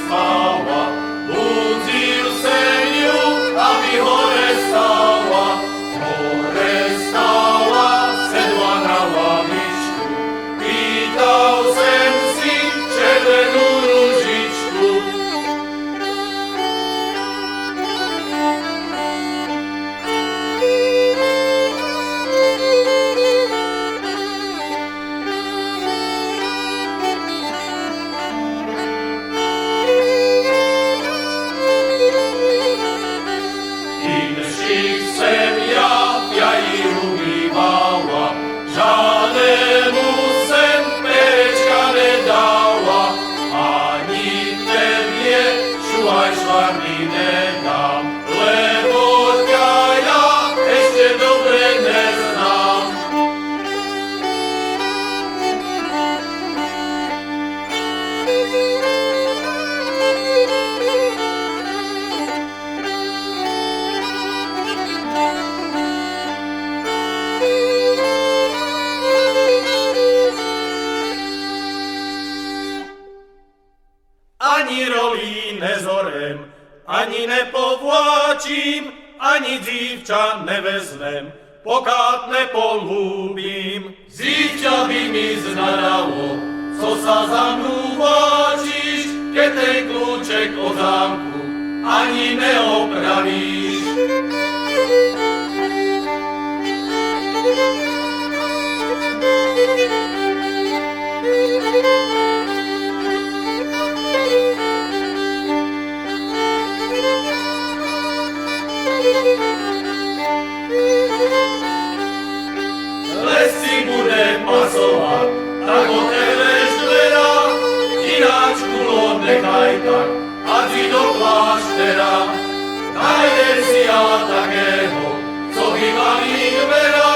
spała, budził sen ją, aby hore stała, sedła na ławiczku, pytał sem si czerweną róžičku. Sem ja ji umývala, žádnému sem perečka nedala, ani tebie šuhaj švarný nedám, lebo ťa ja ešte dobre neznám. Ani rolí nezorem, ani nepovláčim, ani dívča nevezmem, pokud nepolúbim. Dívča by mi znadalo, co sa za mnou váčiš, keď ten kľúček od zámku ani neopravíš. Les si bude pasovať, tak otevřeš dvera, ináč kulon nechaj tak, a ty do kláštera. Najdeš si ja takého, co vybaví dvera,